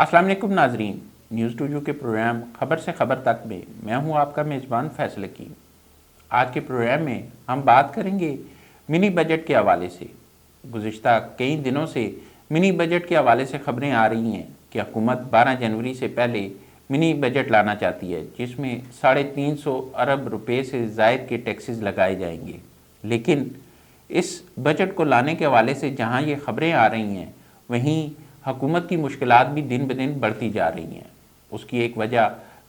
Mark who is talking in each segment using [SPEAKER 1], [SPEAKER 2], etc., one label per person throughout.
[SPEAKER 1] السلام علیکم ناظرین، نیوز ٹو یو کے پروگرام خبر سے خبر تک میں ہوں آپ کا میزبان فیصل حکیم۔ آج کے پروگرام میں ہم بات کریں گے منی بجٹ کے حوالے سے۔ گزشتہ کئی دنوں سے منی بجٹ کے حوالے سے خبریں آ رہی ہیں کہ حکومت 12 جنوری سے پہلے منی بجٹ لانا چاہتی ہے، جس میں 350 ارب روپے سے زائد کے ٹیکسز لگائے جائیں گے۔ لیکن اس بجٹ کو لانے کے حوالے سے جہاں یہ خبریں آ رہی ہیں، وہیں حکومت کی مشکلات بھی دن بدن بڑھتی جا رہی ہیں۔ اس کی ایک وجہ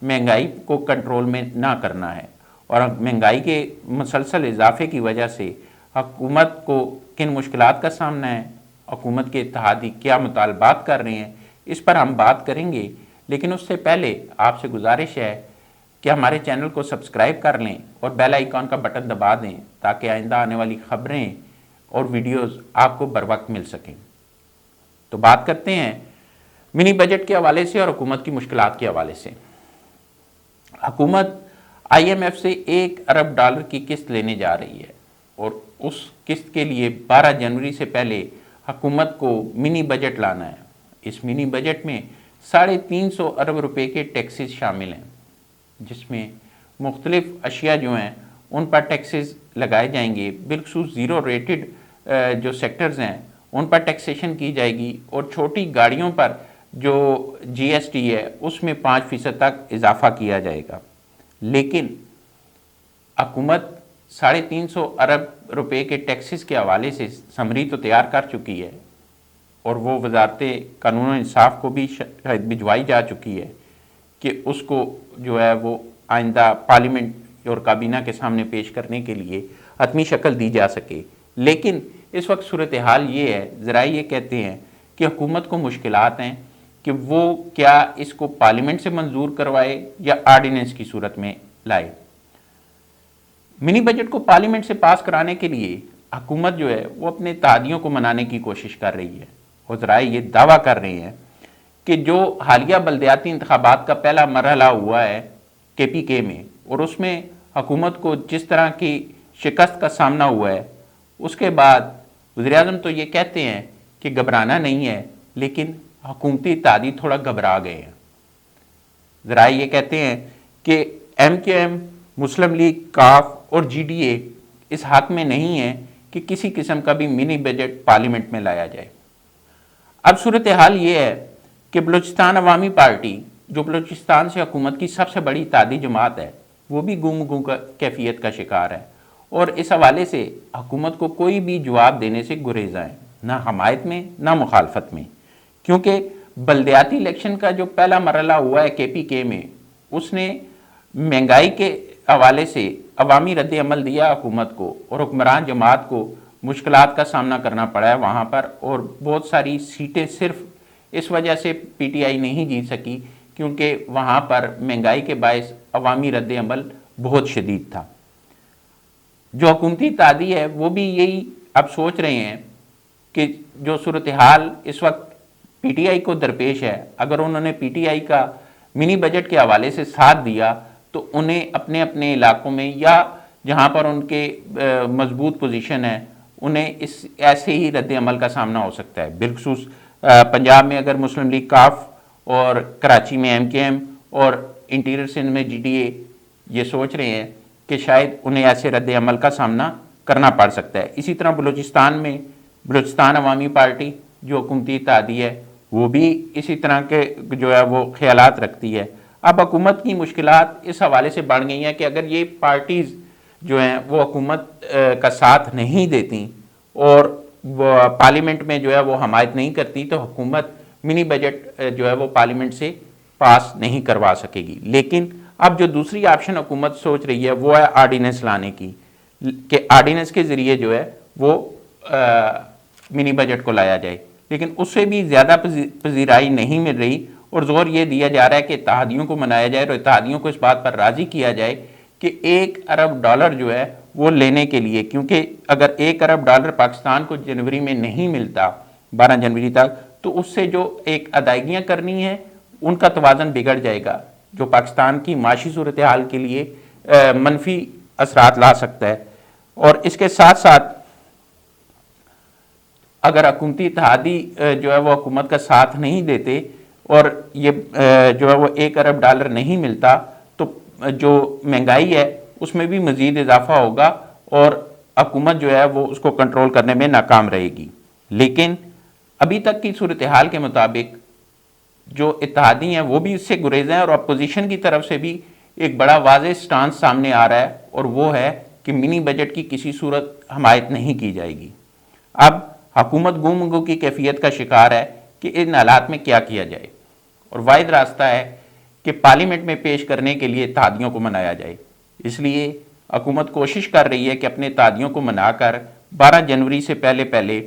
[SPEAKER 1] مہنگائی کو کنٹرول میں نہ کرنا ہے، اور مہنگائی کے مسلسل اضافے کی وجہ سے حکومت کو کن مشکلات کا سامنا ہے، حکومت کے اتحادی کیا مطالبات کر رہے ہیں، اس پر ہم بات کریں گے۔ لیکن اس سے پہلے آپ سے گزارش ہے کہ ہمارے چینل کو سبسکرائب کر لیں اور بیل آئیکن کا بٹن دبا دیں تاکہ آئندہ آنے والی خبریں اور ویڈیوز آپ کو بر وقت مل سکیں۔ تو بات کرتے ہیں منی بجٹ کے حوالے سے اور حکومت کی مشکلات کے حوالے سے۔ حکومت آئی ایم ایف سے $1 ارب کی قسط لینے جا رہی ہے، اور اس قسط کے لیے 12 جنوری سے پہلے حکومت کو منی بجٹ لانا ہے۔ اس منی بجٹ میں 350 ارب روپے کے ٹیکسز شامل ہیں، جس میں مختلف اشیاء جو ہیں ان پر ٹیکسز لگائے جائیں گے۔ بالخصوص زیرو ریٹڈ جو سیکٹرز ہیں ان پر ٹیکسیشن کی جائے گی، اور چھوٹی گاڑیوں پر جو جی ایس ٹی ہے اس میں 5% تک اضافہ کیا جائے گا۔ لیکن حکومت 350 ارب روپے کے ٹیکسز کے حوالے سے سمری تو تیار کر چکی ہے، اور وہ وزارت قانون و انصاف کو بھی شاید بھجوائی جا چکی ہے کہ اس کو جو ہے وہ آئندہ پارلیمنٹ اور کابینہ کے سامنے پیش کرنے کے لیے حتمی شکل دی جا سکے۔ لیکن اس وقت صورتحال یہ ہے، ذرائع یہ کہتے ہیں کہ حکومت کو مشکلات ہیں کہ وہ کیا اس کو پارلیمنٹ سے منظور کروائے یا آرڈیننس کی صورت میں لائے۔ منی بجٹ کو پارلیمنٹ سے پاس کرانے کے لیے حکومت جو ہے وہ اپنے اتحادیوں کو منانے کی کوشش کر رہی ہے، اور ذرائع یہ دعویٰ کر رہے ہیں کہ جو حالیہ بلدیاتی انتخابات کا پہلا مرحلہ ہوا ہے کے پی کے میں، اور اس میں حکومت کو جس طرح کی شکست کا سامنا ہوا ہے، اس کے بعد وزیراعظم تو یہ کہتے ہیں کہ گھبرانا نہیں ہے، لیکن حکومتی اتحادی تھوڑا گھبرا گئے ہیں۔ ذرائع یہ کہتے ہیں کہ ایم کیو ایم، مسلم لیگ، کاف اور جی ڈی اے اس حق میں نہیں ہے کہ کسی قسم کا بھی منی بجٹ پارلیمنٹ میں لایا جائے۔ اب صورتحال یہ ہے کہ بلوچستان عوامی پارٹی، جو بلوچستان سے حکومت کی سب سے بڑی اتحادی جماعت ہے، وہ بھی گم گم کیفیت کا شکار ہے، اور اس حوالے سے حکومت کو کوئی بھی جواب دینے سے گریزاں ہے، نہ حمایت میں نہ مخالفت میں۔ کیونکہ بلدیاتی الیکشن کا جو پہلا مرحلہ ہوا ہے کے پی کے میں، اس نے مہنگائی کے حوالے سے عوامی رد عمل دیا حکومت کو، اور حکمران جماعت کو مشکلات کا سامنا کرنا پڑا ہے وہاں پر، اور بہت ساری سیٹیں صرف اس وجہ سے پی ٹی آئی نہیں جیت سکی کیونکہ وہاں پر مہنگائی کے باعث عوامی رد عمل بہت شدید تھا۔ جو حکومتی اتحادی ہے وہ بھی یہی اب سوچ رہے ہیں کہ جو صورتحال اس وقت پی ٹی آئی کو درپیش ہے، اگر انہوں نے پی ٹی آئی کا منی بجٹ کے حوالے سے ساتھ دیا تو انہیں اپنے اپنے علاقوں میں یا جہاں پر ان کے مضبوط پوزیشن ہے، انہیں اس ایسے ہی رد عمل کا سامنا ہو سکتا ہے۔ بالخصوص پنجاب میں اگر مسلم لیگ کاف، اور کراچی میں ایم کے ایم، اور انٹیریئر سندھ میں جی ڈی اے یہ سوچ رہے ہیں کہ شاید انہیں ایسے رد عمل کا سامنا کرنا پڑ سکتا ہے۔ اسی طرح بلوچستان میں بلوچستان عوامی پارٹی جو حکومتی اتحادی ہے، وہ بھی اسی طرح کے جو ہے وہ خیالات رکھتی ہے۔ اب حکومت کی مشکلات اس حوالے سے بڑھ گئی ہیں کہ اگر یہ پارٹیز جو ہیں وہ حکومت کا ساتھ نہیں دیتی اور وہ پارلیمنٹ میں جو ہے وہ حمایت نہیں کرتی، تو حکومت منی بجٹ جو ہے وہ پارلیمنٹ سے پاس نہیں کروا سکے گی۔ لیکن اب جو دوسری آپشن حکومت سوچ رہی ہے وہ ہے آرڈیننس لانے کی، کہ آرڈیننس کے ذریعے جو ہے وہ منی بجٹ کو لایا جائے۔ لیکن اس سے بھی زیادہ پذیرائی نہیں مل رہی، اور زور یہ دیا جا رہا ہے کہ اتحادیوں کو منایا جائے اور اتحادیوں کو اس بات پر راضی کیا جائے کہ $1 ارب جو ہے وہ لینے کے لیے، کیونکہ اگر $1 ارب پاکستان کو جنوری میں نہیں ملتا 12 جنوری تک، تو اس سے جو ایک ادائیگیاں کرنی ہیں ان کا توازن بگڑ جائے گا، جو پاکستان کی معاشی صورتحال کے لیے منفی اثرات لا سکتا ہے۔ اور اس کے ساتھ ساتھ اگر حکومتی اتحادی جو ہے وہ حکومت کا ساتھ نہیں دیتے اور یہ جو ہے وہ $1 ارب نہیں ملتا تو جو مہنگائی ہے اس میں بھی مزید اضافہ ہوگا اور حکومت جو ہے وہ اس کو کنٹرول کرنے میں ناکام رہے گی۔ لیکن ابھی تک کی صورتحال کے مطابق جو اتحادی ہیں وہ بھی اس سے گریز ہیں اور اپوزیشن کی طرف سے بھی ایک بڑا واضح سٹانس سامنے آ رہا ہے، اور وہ ہے کہ منی بجٹ کی کسی صورت حمایت نہیں کی جائے گی۔ اب حکومت گم گو کی کیفیت کا شکار ہے کہ ان حالات میں کیا کیا جائے، اور واحد راستہ ہے کہ پارلیمنٹ میں پیش کرنے کے لیے اتحادیوں کو منایا جائے۔ اس لیے حکومت کوشش کر رہی ہے کہ اپنے اتحادیوں کو منا کر 12 جنوری سے پہلے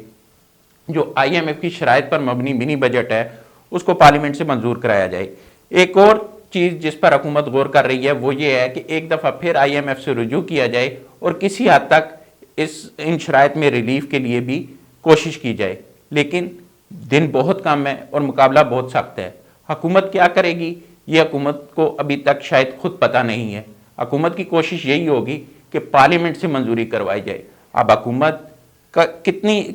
[SPEAKER 1] جو IMF کی شرائط پر مبنی منی بجٹ ہے اس کو پارلیمنٹ سے منظور کرایا جائے۔ ایک اور چیز جس پر حکومت غور کر رہی ہے وہ یہ ہے کہ ایک دفعہ پھر IMF سے رجوع کیا جائے اور کسی حد تک ان شرائط میں ریلیف کے لیے بھی کوشش کی جائے، لیکن دن بہت کم ہے اور مقابلہ بہت سخت ہے۔ حکومت کیا کرے گی یہ حکومت کو ابھی تک شاید خود پتہ نہیں ہے۔ حکومت کی کوشش یہی ہوگی کہ پارلیمنٹ سے منظوری کروائی جائے۔ اب حکومت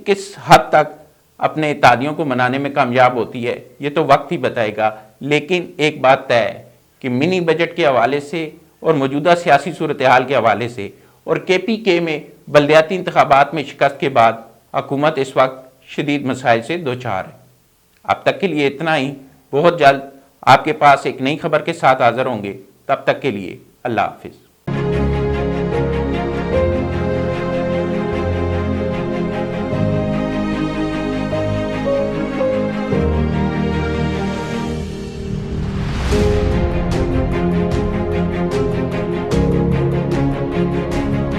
[SPEAKER 1] کس حد تک اپنے اتحادیوں کو منانے میں کامیاب ہوتی ہے یہ تو وقت ہی بتائے گا، لیکن ایک بات طے ہے کہ منی بجٹ کے حوالے سے اور موجودہ سیاسی صورتحال کے حوالے سے اور KPK میں بلدیاتی انتخابات میں شکست کے بعد حکومت اس وقت شدید مسائل سے دوچار ہے۔ اب تک کے لیے اتنا ہی، بہت جلد آپ کے پاس ایک نئی خبر کے ساتھ حاضر ہوں گے، تب تک کے لیے اللہ حافظ۔